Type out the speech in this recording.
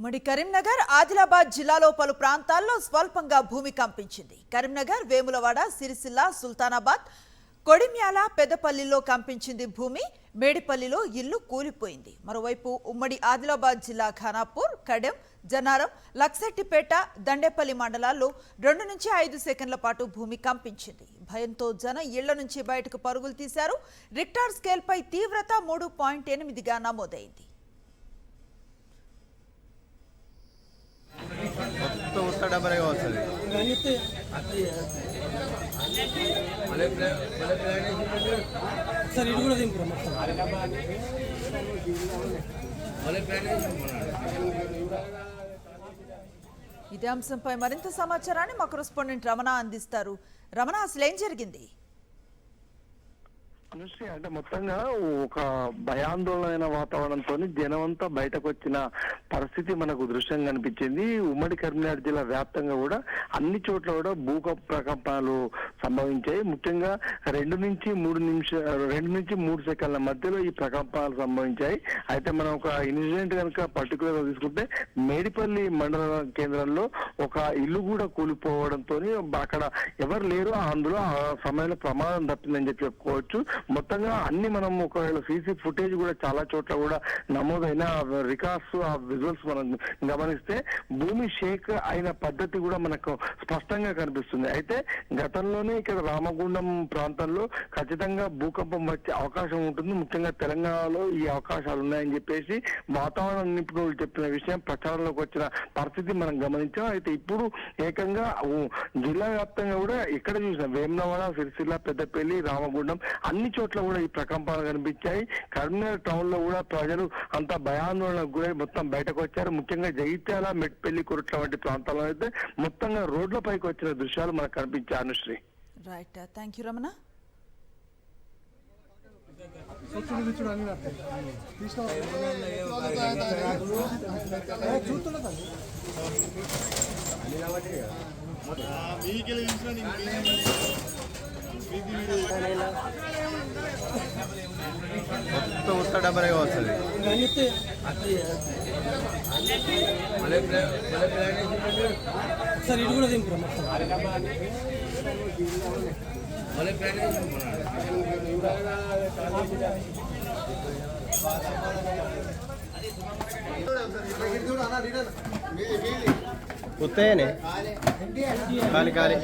ఉమ్మడి కరీంనగర్ ఆదిలాబాద్ జిల్లాలో పలు ప్రాంతాల్లో స్వల్పంగా భూమి కంపించింది. కరీంనగర్, వేములవాడ, సిరిసిల్ల, సుల్తానాబాద్, కొడిమ్యాల, పెద్దపల్లిలో కంపించింది భూమి. మేడిపల్లిలో ఇల్లు కూలిపోయింది. మరోవైపు ఉమ్మడి ఆదిలాబాద్ జిల్లా ఖానాపూర్, కడెం, జనారం, లక్సెట్టిపేట, దండేపల్లి మండలాల్లో 2 నుంచి 5 సెకండ్ల పాటు భూమి కంపించింది. భయంతో జనం ఇళ్ల నుంచి బయటకు పరుగులు తీశారు. రిక్టార్ స్కేల్పై తీవ్రత 3.8గా నమోదైంది. ఇదే అంశంపై మరింత సమాచారాన్ని మా కరెస్పాండెంట్ రమణ అందిస్తారు. రమణ, అసలు ఏం జరిగింది? అనుశ్రీ, అంటే మొత్తంగా ఒక భయాందోళన వాతావరణంతో జనమంతా బయటకు వచ్చిన పరిస్థితి మనకు దృశ్యం కనిపించింది. ఉమ్మడి కరీంనగర్ జిల్లా వ్యాప్తంగా కూడా అన్ని చోట్ల కూడా భూకంపాలు సంభవించాయి. ముఖ్యంగా 2 నుంచి 3 సెకండ్ల మధ్యలో ఈ ప్రకంపాలు సంభవించాయి. అయితే మనం ఒక ఇన్సిడెంట్ కనుక పర్టికులర్ గా తీసుకుంటే మేడిపల్లి మండల కేంద్రంలో ఒక ఇల్లు కూడా కూలిపోవడంతో అక్కడ ఎవరు లేరు, అందులో ఆ సమయంలో ప్రమాదం తప్పిందని చెప్పి చెప్పుకోవచ్చు. మొత్తంగా అన్ని మనం ఒకవేళ సీసీ ఫుటేజ్ కూడా చాలా చోట్ల కూడా నమోదైన రికార్డ్స్, ఆ విజువల్స్ మనం గమనిస్తే భూమి షేక్ అయిన పద్ధతి కూడా మనకు స్పష్టంగా కనిపిస్తుంది. అయితే గతంలోనే ఇక్కడ రామగుండం ప్రాంతంలో ఖచ్చితంగా భూకంపం వచ్చే అవకాశం ఉంటుంది. ముఖ్యంగా తెలంగాణలో ఈ అవకాశాలు ఉన్నాయని చెప్పేసి వాతావరణ నిపుణులు చెప్పిన విషయం ప్రచారంలోకి వచ్చిన పరిస్థితి మనం గమనించాం. అయితే ఇప్పుడు ఏకంగా జిల్లా వ్యాప్తంగా కూడా ఎక్కడ చూసినా వేములవాడ, సిరిసిల్ల, పెద్దపల్లి, రామగుండం అన్ని చోట్ల కూడా ఈ ప్రకంపాలు కనిపించాయి. కరీంనగర్ టౌన్ లో కూడా ప్రజలు అంతా భయాందోళనకు గురై మొత్తం బయటకు వచ్చారు. ముఖ్యంగా జగిత్యాల, మెట్పల్లి, కురుట్ల వంటి ప్రాంతాల్లో అయితే మొత్తంగా రోడ్లపైకి వచ్చిన దృశ్యాలు మనకు కనిపించాయి. Anusri, right, thank you Ramana. Sir ఇది కూడా దింపురా మొత్తం ఉత్తయనే కాలి